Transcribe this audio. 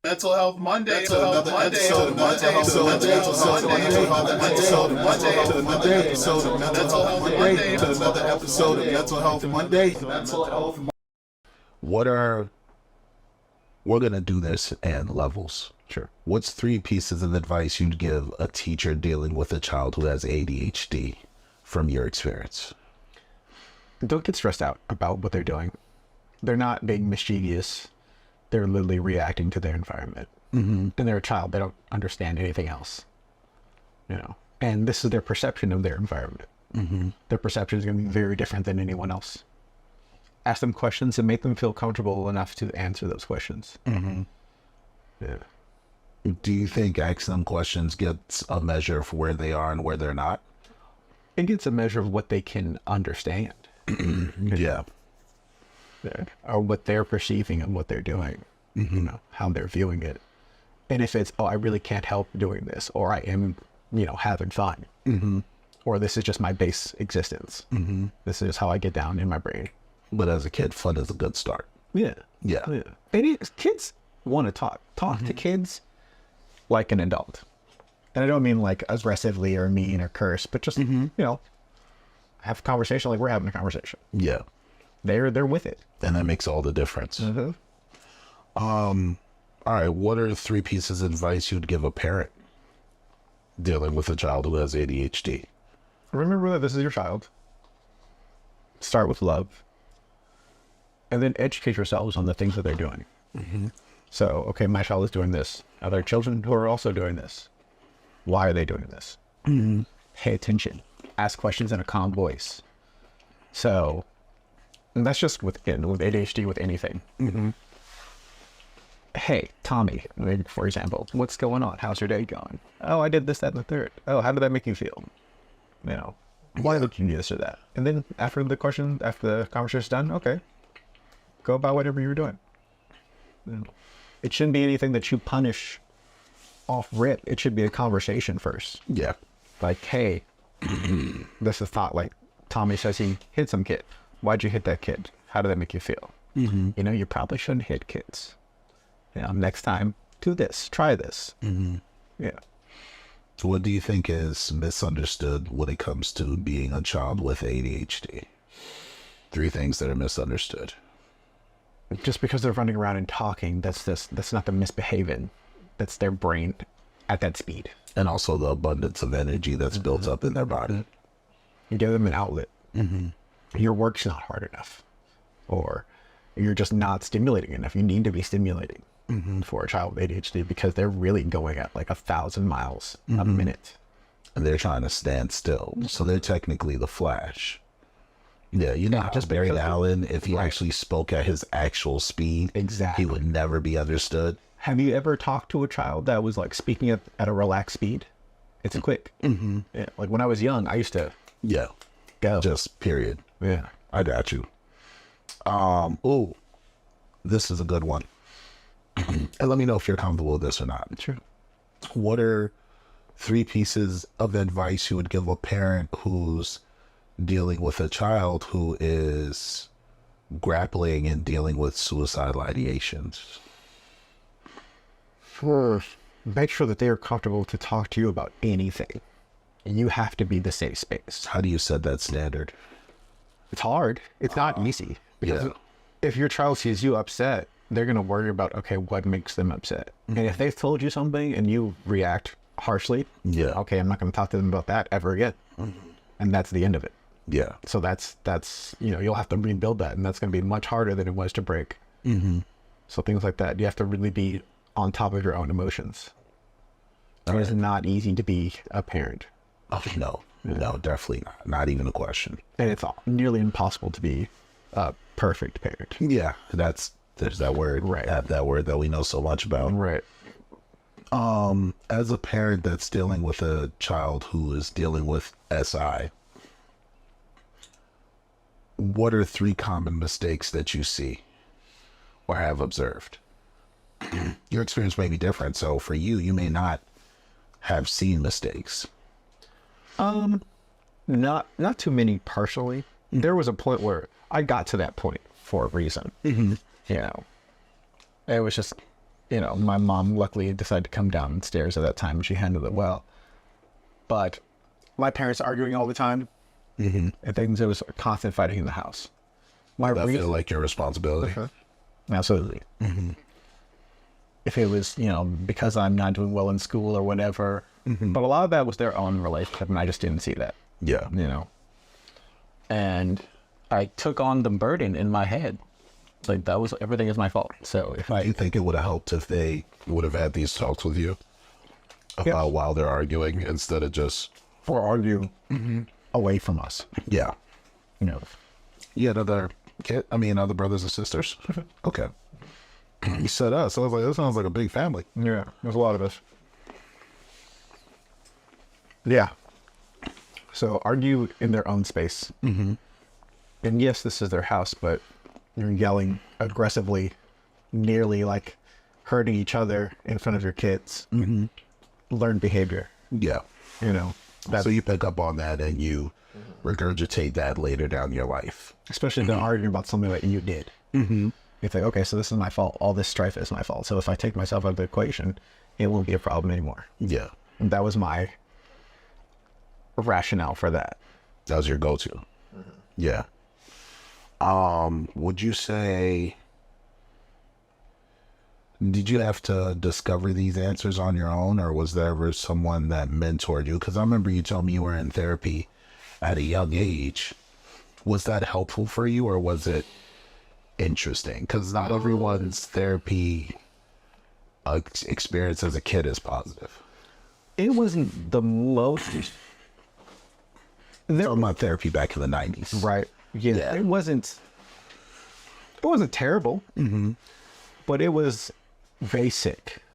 Mental Health Monday. Another episode of Mental Health Monday. We're gonna do this in levels. Sure. What's 3 pieces of advice you'd give a teacher dealing with a child who has ADHD from your experience? Don't get stressed out about what they're doing. They're not being mischievous. They're literally reacting to their environment. And they're a child. They don't understand anything else. And this is their perception of their environment. Their perception is going to be very different than anyone else. Ask them questions and make them feel comfortable enough to answer those questions. Yeah. Do you think asking them questions gets a measure for where they are and where they're not? It gets a measure of what they can understand. Yeah. Or what they're perceiving and what they're doing. How they're viewing it. And if it's, oh, I really can't help doing this, or I am, having fun, or this is just my base existence. This is how I get down in my brain. But as a kid, fun is a good start. Yeah. Kids want to talk to kids like an adult. And I don't mean like aggressively or mean or curse, but just, have a conversation like we're having a conversation. Yeah. They're with it. And that makes all the difference. All right. What are 3 pieces of advice you'd give a parent dealing with a child who has ADHD? Remember that this is your child. Start with love. And then educate yourselves on the things that they're doing. So, okay, my child is doing this. Are there children who are also doing this? Why are they doing this? Pay attention. Ask questions in a calm voice. So, and that's just with ADHD, with anything. Hey, Tommy, for example, what's going on? How's your day going? Oh, I did this, that, and the third. Oh, how did that make you feel? Why did you do this or that? And then after the conversation's done, okay, go about whatever you were doing. It shouldn't be anything that you punish off rip. It should be a conversation first. Yeah. Like, hey, this is thought, like Tommy says he hit some kid. Why'd you hit that kid? How did that make you feel? You probably shouldn't hit kids. Next time, do this, try this. Yeah. So what do you think is misunderstood when it comes to being a child with ADHD? 3 things that are misunderstood. Just because they're running around and talking, that's not them misbehaving. That's their brain at that speed. And also the abundance of energy that's built up in their body. You give them an outlet. Your work's not hard enough. Or you're just not stimulating enough. You need to be stimulating for a child with ADHD because they're really going at like 1,000 miles a minute. And they're trying to stand still. So they're technically the Flash. Yeah, just Barry Allen, if he actually spoke at his actual speed, exactly, he would never be understood. Have you ever talked to a child that was like speaking at a relaxed speed? It's quick. Yeah, like when I was young, I used to go. Just period. Yeah. I got you. This is a good one. And let me know if you're comfortable with this or not. Sure. What are 3 pieces of advice you would give a parent who's dealing with a child who is grappling and dealing with suicidal ideations? First, make sure that they are comfortable to talk to you about anything. And you have to be the safe space. How do you set that standard? It's hard. It's not easy. Because if your child sees you upset, they're going to worry about, okay, what makes them upset? And if they've told you something and you react harshly, okay, I'm not going to talk to them about that ever again. And that's the end of it. Yeah. So that's you'll have to rebuild that, and that's going to be much harder than it was to break. So things like that, you have to really be on top of your own emotions. It's not easy to be a parent. Oh, no, definitely not. Not even a question. And it's nearly impossible to be a perfect parent. Yeah, there's that word, right? That word that we know so much about, right? As a parent that's dealing with a child who is dealing with SI, what are 3 common mistakes that you see or have observed? Your experience may be different, so for you, you may not have seen mistakes. Not too many personally. There was a point where I got to that point for a reason. It was just you know, my mom luckily decided to come downstairs at that time and she handled it well. But my parents arguing all the time, and things, there was constant fighting in the house. I feel like your responsibility. Absolutely. If it was, you know, because I'm not doing well in school or whatever, but a lot of that was their own relationship, and I just didn't see that. Yeah. You know, and I took on the burden in my head. Like, that was, everything is my fault. So if Do you think it would have helped if they would have had these talks with you about while they're arguing instead of just or argue away from us, yeah. you know, You had other other brothers and sisters? Okay. You said us. So I was like, that sounds like a big family. yeah, there's a lot of us. Yeah. So argue in their own space. And yes, this is their house, but you're yelling aggressively, nearly like hurting each other in front of your kids. Learned behavior, Yeah. you know. That's, So you pick up on that and you regurgitate that later down your life. especially if they're arguing about something that you did. You think, okay, so this is my fault. All this strife is my fault. So if I take myself out of the equation, it won't be a problem anymore. Yeah. And that was my rationale for that. That was your go-to. Yeah. Would you say, did you have to discover these answers on your own, or was there ever someone that mentored you? Because I remember you told me you were in therapy at a young age. Was that helpful for you, or was it interesting? Because not everyone's therapy experience as a kid is positive. It wasn't the most... Talking about therapy back in the 90s. Right. Yeah. It wasn't terrible, but it was basic.